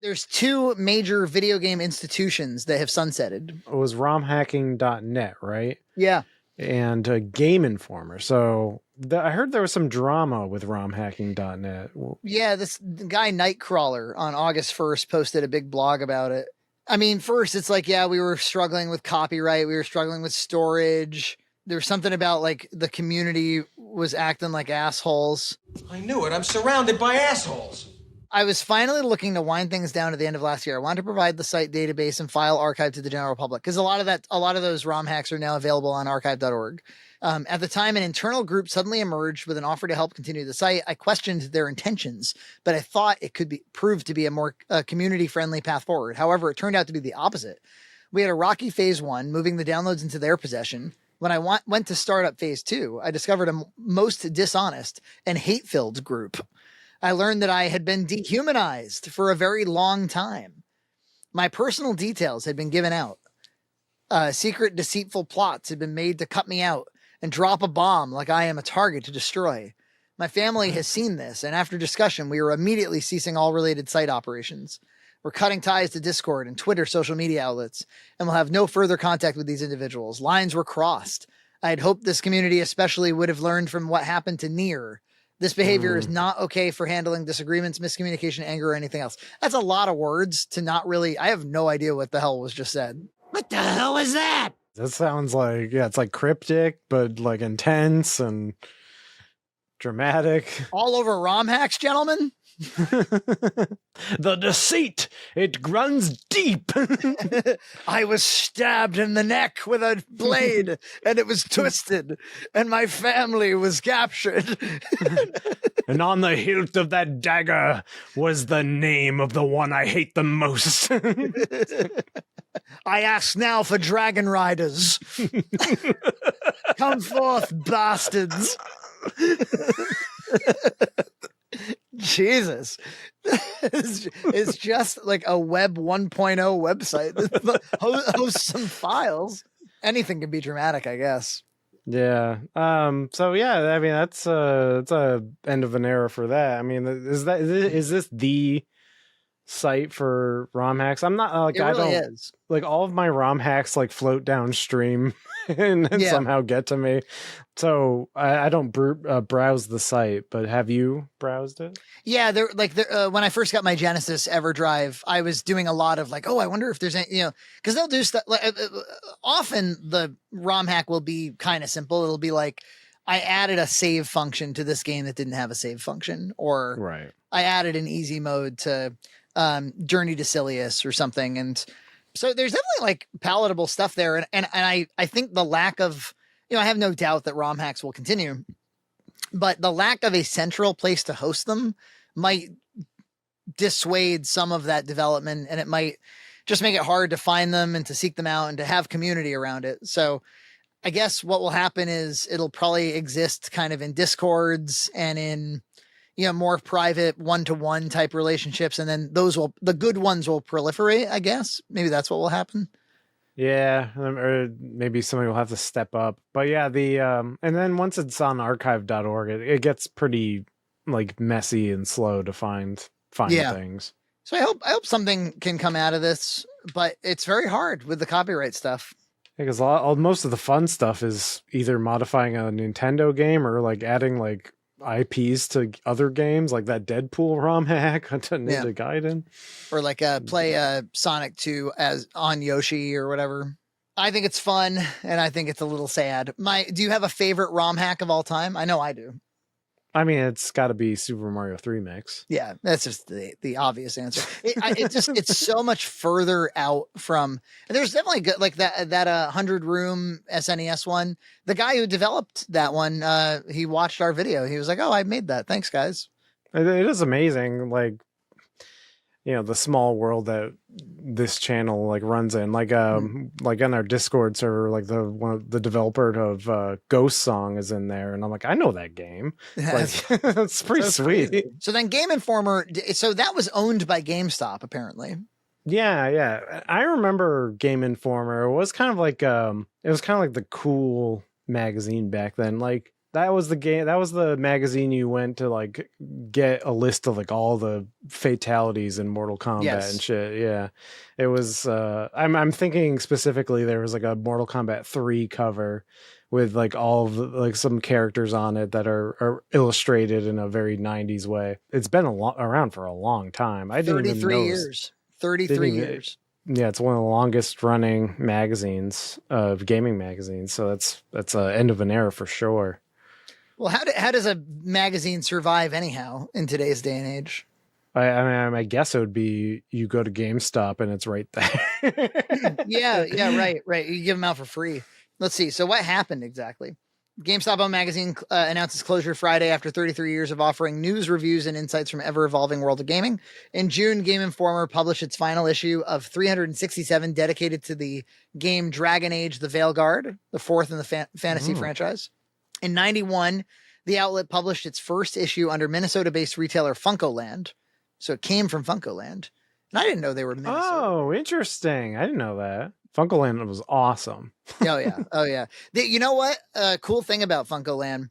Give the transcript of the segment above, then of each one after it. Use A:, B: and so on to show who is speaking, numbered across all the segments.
A: There's two major video game institutions that have sunsetted.
B: It was romhacking.net, right?
A: Yeah.
B: And Game Informer. So I heard there was some drama with romhacking.net.
A: Yeah, this guy Nightcrawler on August 1st posted a big blog about it. I mean, first it's like, yeah, we were struggling with copyright, we were struggling with storage. There was something about like the community was acting like assholes.
C: I knew it. I'm surrounded by assholes.
A: I was finally looking to wind things down at the end of last year. I wanted to provide the site database and file archive to the general public because a lot of those ROM hacks are now available on archive.org. At the time, an internal group suddenly emerged with an offer to help continue the site. I questioned their intentions, but I thought it could be proved to be a more community-friendly path forward. However, it turned out to be the opposite. We had a rocky phase 1, moving the downloads into their possession. When I went to start up phase 2, I discovered a most dishonest and hate-filled group. I learned that I had been dehumanized for a very long time. My personal details had been given out. Secret, deceitful plots had been made to cut me out and drop a bomb like I am a target to destroy. My family has seen this, and after discussion, we are immediately ceasing all related site operations. We're cutting ties to Discord and Twitter social media outlets, and will have no further contact with these individuals. Lines were crossed. I had hoped this community especially would have learned from what happened to Nier. This behavior is not okay for handling disagreements, miscommunication, anger, or anything else. That's a lot of words to not really... I have no idea what the hell was just said.
D: What the hell was that?
B: That sounds like, yeah, it's like cryptic, but like intense and dramatic.
A: All over ROM hacks, gentlemen?
B: The deceit, it runs deep.
A: I was stabbed in the neck with a blade and it was twisted and my family was captured.
B: And on the hilt of that dagger was the name of the one I hate the most.
A: I ask now for dragon riders. Come forth, bastards. Jesus. It's just like a web 1.0 website. Host some files. Anything can be dramatic, I guess.
B: Yeah. So yeah, I mean it's a end of an era for that. I mean, is this the site for ROM hacks? I'm not like, I don't
A: is.
B: Like all of my ROM hacks like float downstream and somehow get to me. So I don't browse the site, but have you browsed it?
A: Yeah, when I first got my Genesis EverDrive, I was doing a lot of like, oh, I wonder if there's any, because they'll do stuff. Often the ROM hack will be kind of simple. It'll be like, I added a save function to this game that didn't have a save function, or
B: right.
A: I added an easy mode to Journey to Silius or something, and so there's definitely like palatable stuff there, and I think the lack of, I have no doubt that ROM hacks will continue, but the lack of a central place to host them might dissuade some of that development, and it might just make it hard to find them and to seek them out and to have community around it. So I guess what will happen is it'll probably exist kind of in Discords and in, more private one-to-one type relationships. And then the good ones will proliferate, I guess. Maybe that's what will happen.
B: Yeah. Or maybe somebody will have to step up, but yeah, and then once it's on archive.org, it gets pretty like messy and slow to find things.
A: So I hope something can come out of this, but it's very hard with the copyright stuff.
B: Because most of the fun stuff is either modifying a Nintendo game or like adding like IPs to other games, like that Deadpool ROM hack to Ninja Gaiden,
A: or like play Sonic 2 as on Yoshi or whatever. I think it's fun, and I think it's a little sad. Do you have a favorite ROM hack of all time? I know I do.
B: I mean, it's got to be Super Mario 3 Mix.
A: Yeah, that's just the obvious answer. It's so much further out from. And there's definitely good, like that 100-room SNES one. The guy who developed that one, he watched our video. He was like, "Oh, I made that. Thanks, guys."
B: It is amazing, like, the small world that this channel like runs in, like like on our Discord server, like the developer of Ghost Song is in there, and I'm like, I know that game. Like, it's pretty sweet.
A: Crazy. So then Game Informer, so that was owned by GameStop apparently.
B: Yeah. I remember Game Informer. It was kind of like the cool magazine back then. Like That was the game. That was the magazine you went to like get a list of like all the fatalities in Mortal Kombat
A: Yes.
B: and shit. Yeah, it was. I'm thinking specifically there was like a Mortal Kombat 3 cover with like all of the, like some characters on it that are illustrated in a very 90s way. It's been around for a long time. I didn't even
A: 33
B: know.
A: years. 33
B: Didn't even-
A: years.
B: Yeah, it's one of the longest running magazines of gaming magazines. So that's a end of an era for sure.
A: Well, how does a magazine survive anyhow in today's day and age?
B: I guess it would be you go to GameStop and it's right there.
A: Yeah, right. You give them out for free. Let's see. So what happened exactly? GameStop owned magazine announces closure Friday after 33 years of offering news, reviews, and insights from ever-evolving world of gaming. In June, Game Informer published its final issue of 367 dedicated to the game Dragon Age: The Veilguard, the fourth in the fantasy franchise. In 91, the outlet published its first issue under Minnesota-based retailer FuncoLand. So it came from FuncoLand. And I didn't know they were Minnesota.
B: Oh, interesting. I didn't know that. FuncoLand was awesome.
A: Oh yeah. You know what? Cool thing about FuncoLand.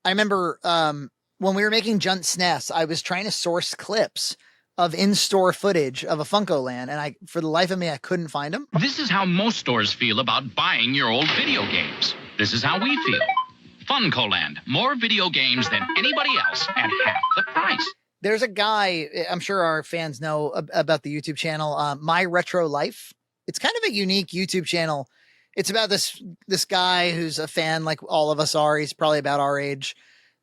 A: I remember when we were making Junt SNES, I was trying to source clips of in-store footage of a FuncoLand, and for the life of me, I couldn't find them.
E: This is how most stores feel about buying your old video games. This is how we feel. FuncoLand, more video games than anybody else at half the price.
A: There's a guy, I'm sure our fans know about the YouTube channel, My Retro Life. It's kind of a unique YouTube channel. It's about this guy who's a fan like all of us are. He's probably about our age.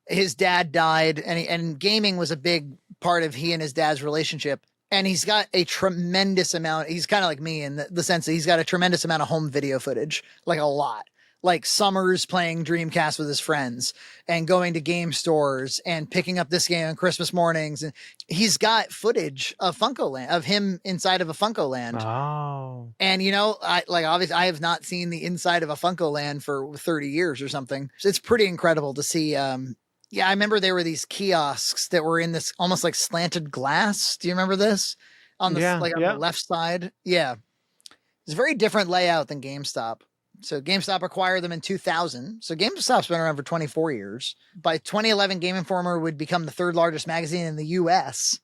A: His dad died, and gaming was a big part of he and his dad's relationship. And he's got a tremendous amount. He's kind of like me in the sense that he's got a tremendous amount of home video footage, like a lot. Like summers playing Dreamcast with his friends and going to game stores and picking up this game on Christmas mornings. And he's got footage of FuncoLand, of him inside of a FuncoLand.
B: Oh.
A: And, obviously I have not seen the inside of a FuncoLand for 30 years or something. So it's pretty incredible to see. I remember there were these kiosks that were in this almost like slanted glass. Do you remember this? On the left side? Yeah. It's a very different layout than GameStop. So GameStop acquired them in 2000. So GameStop's been around for 24 years. By 2011, Game Informer would become the third largest magazine in the U.S.,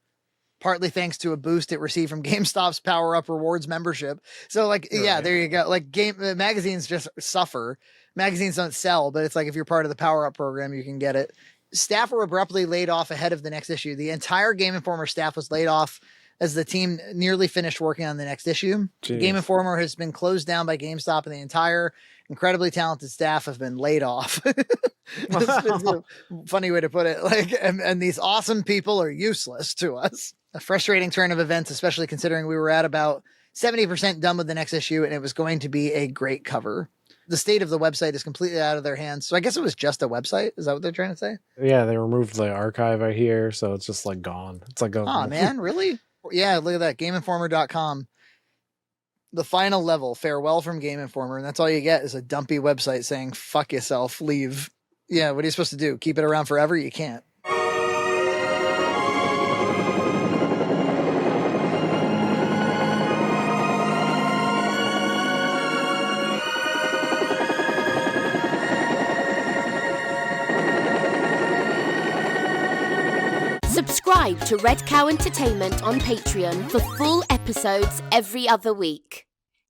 A: partly thanks to a boost it received from GameStop's Power Up Rewards membership. So there you go. Like magazines just suffer. Magazines don't sell, but it's like if you're part of the Power Up program, you can get it. Staff were abruptly laid off ahead of the next issue. The entire Game Informer staff was laid off as the team nearly finished working on the next issue.
B: Jeez.
A: Game Informer has been closed down by GameStop, and the entire incredibly talented staff have been laid off. This is a funny way to put it. Like, and these awesome people are useless to us. A frustrating turn of events, especially considering we were at about 70% done with the next issue, and it was going to be a great cover. The state of the website is completely out of their hands. So I guess it was just a website. Is that what they're trying to say?
B: Yeah, they removed the archive I hear, so it's just like gone. It's like
A: oh man, really? Yeah, look at that. GameInformer.com. The final level, farewell from Game Informer. And that's all you get is a dumpy website saying, fuck yourself, leave. Yeah, what are you supposed to do? Keep it around forever? You can't.
F: Subscribe to Red Cow Entertainment on Patreon for full episodes every other week.